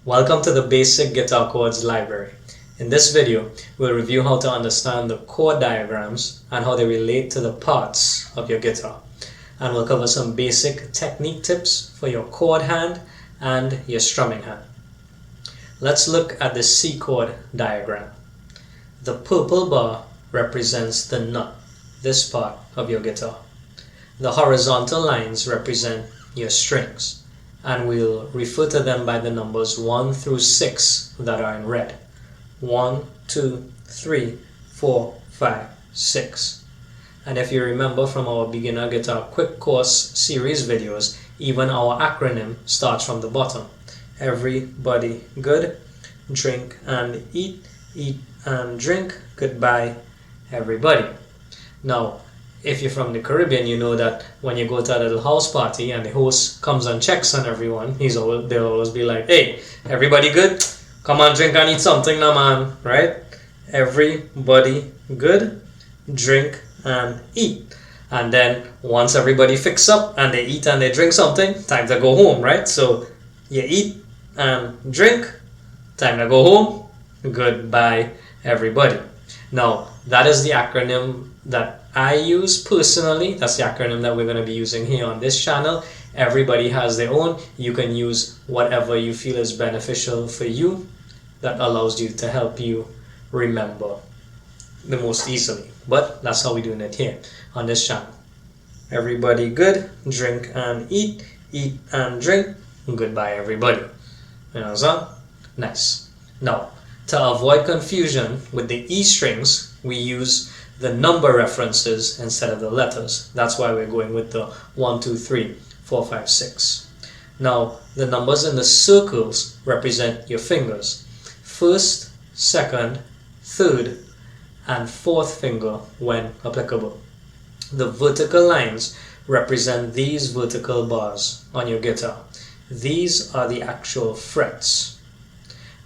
Welcome to the Basic Guitar Chords Library. In this video, we'll review how to understand the chord diagrams and how they relate to the parts of your guitar. And we'll cover some basic technique tips for your chord hand and your strumming hand. Let's look at the C chord diagram. The purple bar represents the nut, this part of your guitar. The horizontal lines represent your strings, and we'll refer to them by the numbers 1 through 6 that are in red. 1, 2, 3, 4, 5, 6. And if you remember from our beginner guitar quick course series videos, even our acronym starts from the bottom. Everybody good, drink and eat, eat and drink, goodbye everybody. Now, if you're from the Caribbean, you know that when you go to a little house party and the host comes and checks on everyone, they'll always be like, hey, everybody good? Come on, drink and eat something now, man, right? Everybody good? Drink and eat. And then once everybody fix up and they eat and they drink something, time to go home, right? So you eat and drink, time to go home, goodbye everybody. Now, that is the acronym that I use personally. That's the acronym that we're going to be using here on this channel. Everybody has their own. You can use whatever you feel is beneficial for you that allows you to help you remember the most easily. But that's how we're doing it here on this channel. Everybody good, drink and eat, eat and drink, goodbye everybody. You know what I'm saying? Nice. Now, to avoid confusion with the E strings, we use the number references instead of the letters. That's why we're going with the 1, 2, 3, 4, 5, 6. Now, the numbers in the circles represent your fingers. First, second, third, and fourth finger when applicable. The vertical lines represent these vertical bars on your guitar. These are the actual frets.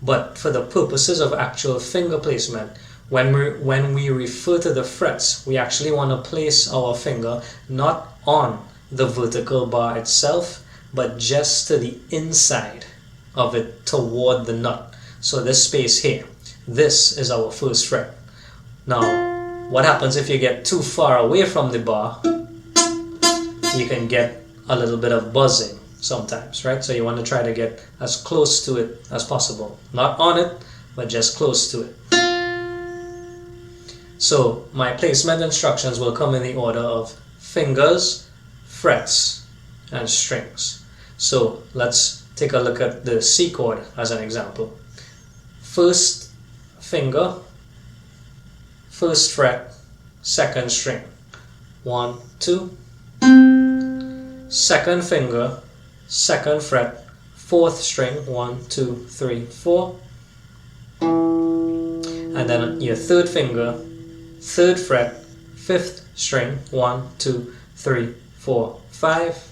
But for the purposes of actual finger placement, when we refer to the frets, we actually want to place our finger not on the vertical bar itself, but just to the inside of it toward the nut. So this space here, this is our first fret. Now, what happens if you get too far away from the bar? You can get a little bit of buzzing sometimes, right? So you want to try to get as close to it as possible. Not on it, but just close to it. So my placement instructions will come in the order of fingers, frets, and strings. So let's take a look at the C chord as an example. First finger, first fret, second string. 1, 2. Second finger, second fret, fourth string. 1, 2, 3, 4. And then your third finger, third fret, fifth string. 1, 2, 3, 4, 5.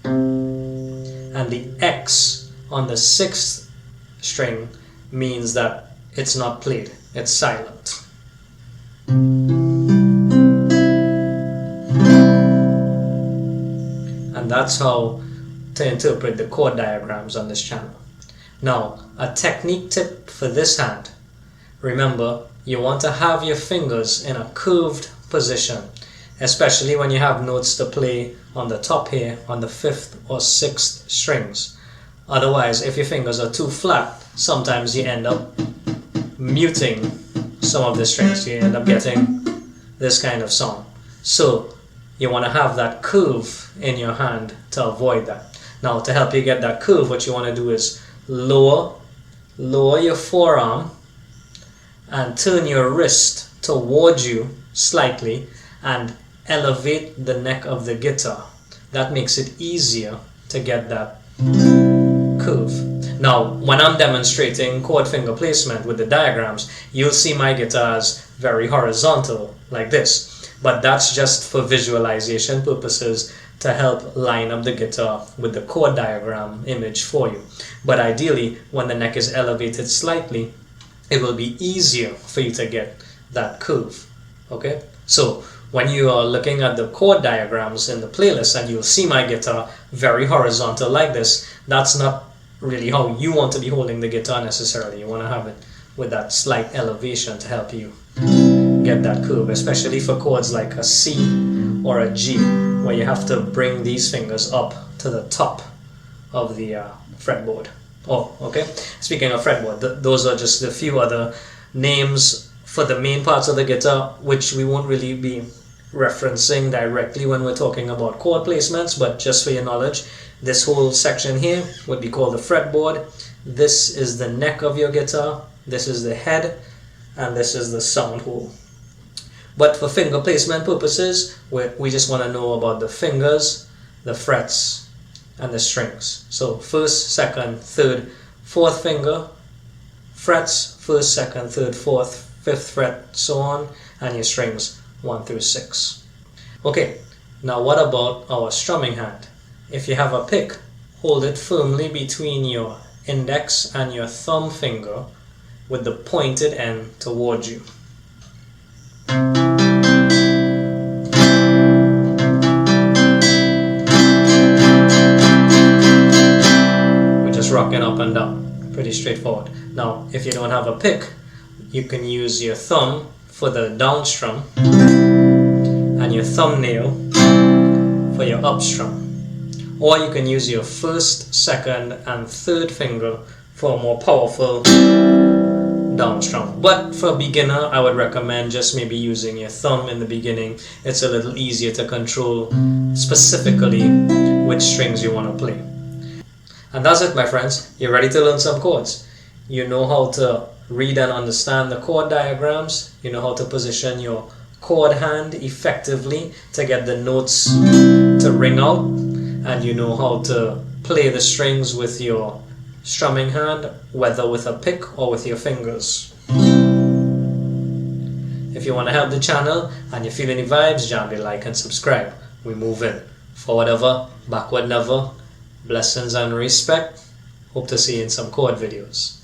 And the X on the sixth string means that it's not played, it's silent. And that's how to interpret the chord diagrams on this channel. Now, a technique tip for this hand. Remember, you want to have your fingers in a curved position, especially when you have notes to play on the top here on the 5th or 6th strings. Otherwise, if your fingers are too flat, sometimes you end up muting some of the strings. You end up getting this kind of sound. So you want to have that curve in your hand to avoid that. Now, to help you get that curve, what you want to do is lower your forearm and turn your wrist towards you slightly and elevate the neck of the guitar. That makes it easier to get that curve. Now, when I'm demonstrating chord finger placement with the diagrams, you'll see my guitar is very horizontal like this. But that's just for visualization purposes to help line up the guitar with the chord diagram image for you. But ideally, when the neck is elevated slightly, it will be easier for you to get that curve. Okay? So when you are looking at the chord diagrams in the playlist and you'll see my guitar very horizontal like this, that's not really how you want to be holding the guitar necessarily. You want to have it with that slight elevation to help you get that curve, especially for chords like a C or a G, where you have to bring these fingers up to the top of the fretboard. Oh, okay. Speaking of fretboard, those are just a few other names for the main parts of the guitar, which we won't really be referencing directly when we're talking about chord placements, but just for your knowledge, this whole section here would be called the fretboard. This is the neck of your guitar, this is the head, and this is the sound hole. But for finger placement purposes, we just want to know about the fingers, the frets, and the strings. So first, second, third, fourth finger, frets, first, second, third, fourth, fifth fret, so on, and your strings 1 through 6. Okay, now what about our strumming hand? If you have a pick, hold it firmly between your index and your thumb finger with the pointed end towards you. We're just rocking up and down, pretty straightforward. Now, if you don't have a pick, you can use your thumb for the down strum and your thumbnail for your up strum. Or you can use your first, second, and third finger for a more powerful down strum. But for a beginner, I would recommend just maybe using your thumb in the beginning. It's a little easier to control specifically which strings you want to play. And that's it, my friends. You're ready to learn some chords. You know how to read and understand the chord diagrams. You know how to position your chord hand effectively to get the notes to ring out. And you know how to play the strings with your strumming hand, whether with a pick or with your fingers. If you want to help the channel and you feel any vibes, jam the like and subscribe. We move in. Forward ever, backward never. Blessings and respect. Hope to see you in some chord videos.